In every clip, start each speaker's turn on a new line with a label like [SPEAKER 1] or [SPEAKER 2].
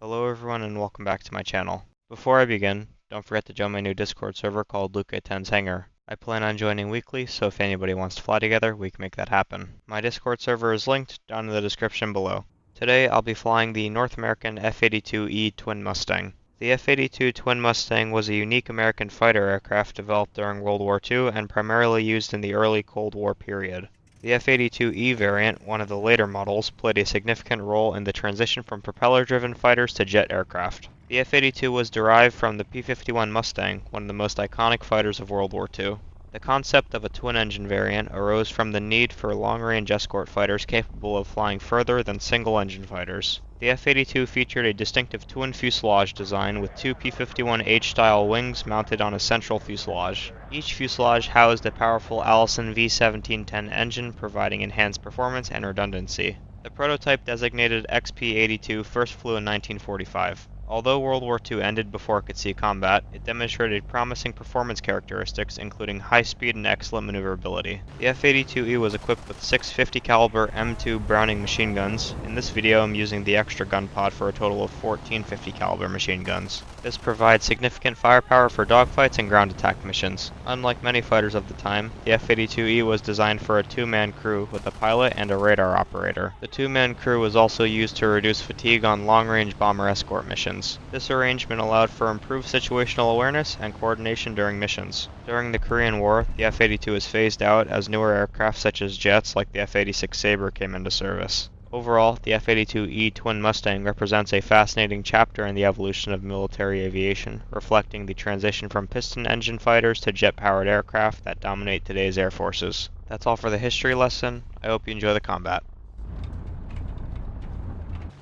[SPEAKER 1] Hello everyone and welcome back to my channel. Before I begin, don't forget to join my new Discord server called Luke 10's Hangar. I plan on joining weekly, so if anybody wants to fly together, we can make that happen. My Discord server is linked down in the description below. Today I'll be flying the North American F-82E Twin Mustang. The F-82 Twin Mustang was a unique American fighter aircraft developed during World War II and primarily used in the early Cold War period. The F-82E variant, one of the later models, played a significant role in the transition from propeller-driven fighters to jet aircraft. The F-82 was derived from the P-51 Mustang, one of the most iconic fighters of World War II. The concept of a twin-engine variant arose from the need for long-range escort fighters capable of flying further than single-engine fighters. The F-82 featured a distinctive twin fuselage design with two P-51H-style wings mounted on a central fuselage. Each fuselage housed a powerful Allison V1710 engine, providing enhanced performance and redundancy. The prototype, designated XP-82, first flew in 1945. Although World War II ended before it could see combat, it demonstrated promising performance characteristics including high speed and excellent maneuverability. The F-82E was equipped with 6 50 caliber M2 Browning machine guns. In this video I'm using the extra gun pod for a total of 14 50 caliber machine guns. This provides significant firepower for dogfights and ground attack missions. Unlike many fighters of the time, the F-82E was designed for a two-man crew with a pilot and a radar operator. The two-man crew was also used to reduce fatigue on long-range bomber escort missions. This arrangement allowed for improved situational awareness and coordination during missions. During the Korean War, the F-82 was phased out as newer aircraft such as jets like the F-86 Sabre came into service. Overall, the F-82E Twin Mustang represents a fascinating chapter in the evolution of military aviation, reflecting the transition from piston-engine fighters to jet-powered aircraft that dominate today's air forces. That's all for the history lesson. I hope you enjoy the combat.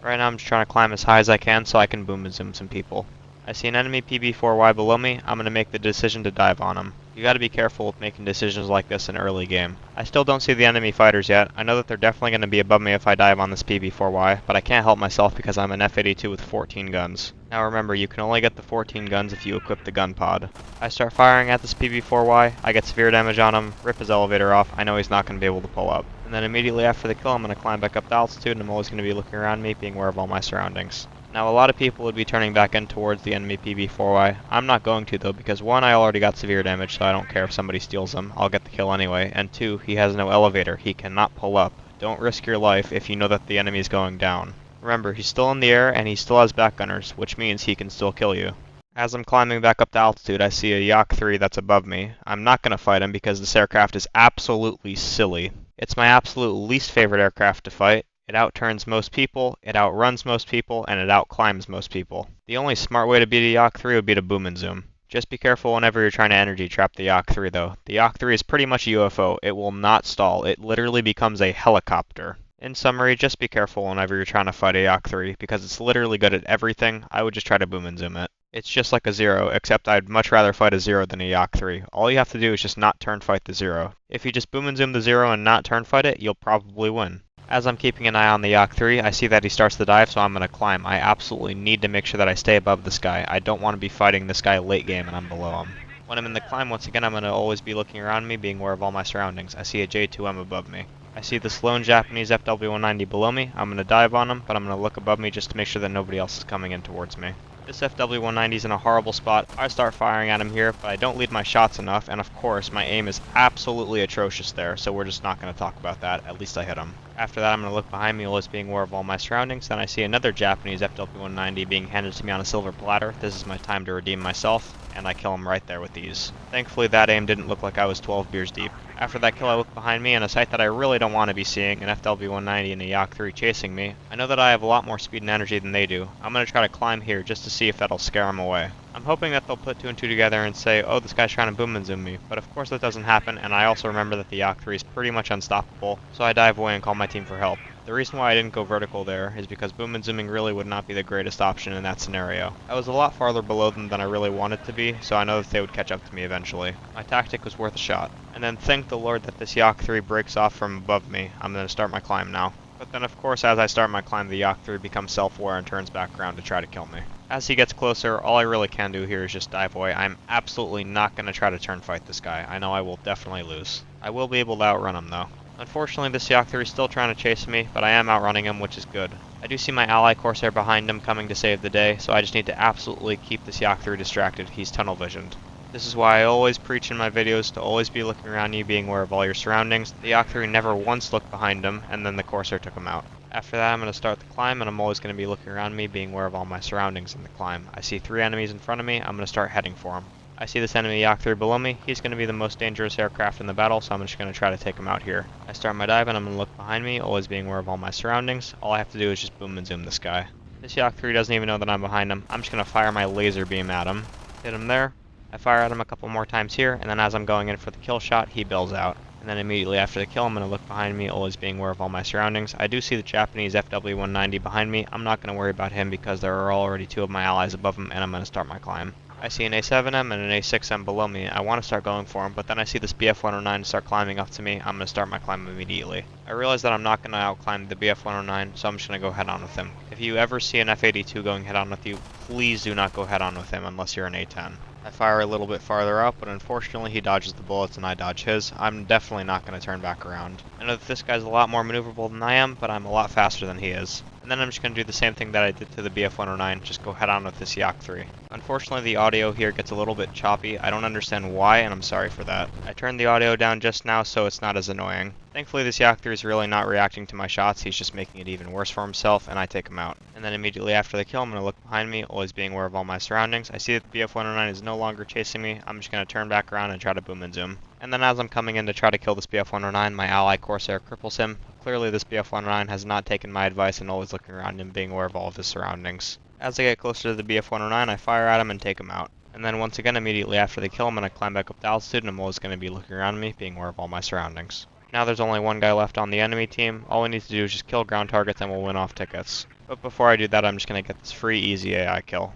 [SPEAKER 1] Right now I'm just trying to climb as high as I can so I can boom and zoom some people. I see an enemy PB-4Y below me. I'm going to make the decision to dive on him. You gotta be careful with making decisions like this in early game. I still don't see the enemy fighters yet. I know that they're definitely going to be above me if I dive on this PB-4Y, but I can't help myself because I'm an F-82 with 14 guns. Now remember, you can only get the 14 guns if you equip the gun pod. I start firing at this PB-4Y, I get severe damage on him, rip his elevator off. I know he's not going to be able to pull up. And then immediately after the kill I'm going to climb back up to altitude, and I'm always going to be looking around me, being aware of all my surroundings. Now a lot of people would be turning back in towards the enemy PB-4Y. I'm not going to though, because one, I already got severe damage, so I don't care if somebody steals them. I'll get the kill anyway. And two, he has no elevator. He cannot pull up. Don't risk your life if you know that the enemy is going down. Remember, he's still in the air and he still has back gunners, which means he can still kill you. As I'm climbing back up to altitude, I see a Yak 3 that's above me. I'm not going to fight him because this aircraft is absolutely silly. It's my absolute least favorite aircraft to fight. It outturns most people, it outruns most people, and it outclimbs most people. The only smart way to beat a Yak 3 would be to boom and zoom. Just be careful whenever you're trying to energy trap the Yak 3 though. The Yak 3 is pretty much a UFO. It will not stall. It literally becomes a helicopter. In summary, just be careful whenever you're trying to fight a Yak 3 because it's literally good at everything. I would just try to boom and zoom it. It's just like a Zero, except I'd much rather fight a Zero than a Yak 3. All you have to do is just not turn fight the Zero. If you just boom and zoom the Zero and not turn fight it, you'll probably win. As I'm keeping an eye on the Yak 3, I see that he starts to dive, so I'm going to climb. I absolutely need to make sure that I stay above this guy. I don't want to be fighting this guy late game and I'm below him. When I'm in the climb, once again, I'm going to always be looking around me, being aware of all my surroundings. I see a J2M above me. I see this lone Japanese FW190 below me. I'm going to dive on him, but I'm going to look above me just to make sure that nobody else is coming in towards me. This FW190 is in a horrible spot. I start firing at him here, but I don't lead my shots enough, and of course my aim is absolutely atrocious there, so we're just not going to talk about that. At least I hit him. After that I'm going to look behind me, always being aware of all my surroundings. Then I see another Japanese FW190 being handed to me on a silver platter. This is my time to redeem myself, and I kill him right there with ease. Thankfully that aim didn't look like I was 12 beers deep. After that kill I look behind me, and a sight that I really don't want to be seeing, an FW190 and a Yak 3 chasing me. I know that I have a lot more speed and energy than they do. I'm going to try to climb here just to see if that'll scare them away. I'm hoping that they'll put two and two together and say, oh, this guy's trying to boom and zoom me, but of course that doesn't happen, and I also remember that the Yak 3 is pretty much unstoppable, so I dive away and call my team for help. The reason why I didn't go vertical there is because boom and zooming really would not be the greatest option in that scenario. I was a lot farther below them than I really wanted to be, so I know that they would catch up to me eventually. My tactic was worth a shot. And then thank the Lord that this Yak 3 breaks off from above me. I'm going to start my climb now. But then of course as I start my climb, the Yak 3 becomes self-aware and turns back around to try to kill me. As he gets closer, all I really can do here is just dive away. I'm absolutely not going to try to turn fight this guy. I know I will definitely lose. I will be able to outrun him though. Unfortunately, this Yak 3 is still trying to chase me, but I am outrunning him, which is good. I do see my ally Corsair behind him coming to save the day, so I just need to absolutely keep this Yak 3 distracted. He's tunnel visioned. This is why I always preach in my videos to always be looking around you, being aware of all your surroundings. The Yak 3 never once looked behind him, and then the Corsair took him out. After that, I'm going to start the climb, and I'm always going to be looking around me, being aware of all my surroundings in the climb. I see 3 enemies in front of me, I'm going to start heading for them. I see this enemy Yak 3 below me. He's going to be the most dangerous aircraft in the battle, so I'm just going to try to take him out here. I start my dive and I'm going to look behind me, always being aware of all my surroundings. All I have to do is just boom and zoom this guy. This Yak 3 doesn't even know that I'm behind him. I'm just going to fire my laser beam at him. Hit him there. I fire at him a couple more times here, and then as I'm going in for the kill shot, he bails out. And then immediately after the kill, I'm going to look behind me, always being aware of all my surroundings. I do see the Japanese FW-190 behind me. I'm not going to worry about him because there are already 2 of my allies above him, and I'm going to start my climb. I see an A7M and an A6M below me. I want to start going for him, but then I see this BF-109 start climbing up to me. I'm going to start my climb immediately. I realize that I'm not going to outclimb the BF-109, so I'm just going to go head on with him. If you ever see an F-82 going head on with you, please do not go head on with him unless you're an A10. I fire a little bit farther out, but unfortunately he dodges the bullets and I dodge his. I'm definitely not going to turn back around. I know that this guy's a lot more maneuverable than I am, but I'm a lot faster than he is. And then I'm just going to do the same thing that I did to the BF-109, just go head on with this Yak 3. Unfortunately the audio here gets a little bit choppy. I don't understand why, and I'm sorry for that. I turned the audio down just now so it's not as annoying. Thankfully this Yak 3 is really not reacting to my shots, he's just making it even worse for himself, and I take him out. And then immediately after the kill, I'm going to look behind me, always being aware of all my surroundings. I see that the BF-109 is no longer chasing me. I'm just going to turn back around and try to boom and zoom. And then as I'm coming in to try to kill this BF-109, my ally Corsair cripples him. Clearly this BF-109 has not taken my advice and always looking around him, being aware of all of his surroundings. As I get closer to the BF-109, I fire at him and take him out. And then once again, immediately after the kill, I'm going to climb back up to altitude and I'm always going to be looking around me, being aware of all my surroundings. Now there's only 1 guy left on the enemy team. All we need to do is just kill ground targets and we'll win off tickets. But before I do that, I'm just going to get this free easy AI kill.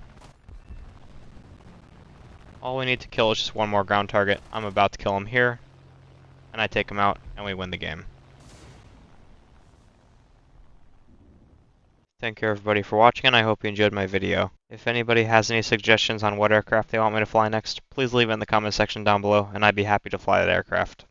[SPEAKER 1] All we need to kill is just 1 more ground target. I'm about to kill him here, and I take him out, and we win the game. Thank you everybody for watching, and I hope you enjoyed my video. If anybody has any suggestions on what aircraft they want me to fly next, please leave it in the comment section down below, and I'd be happy to fly that aircraft.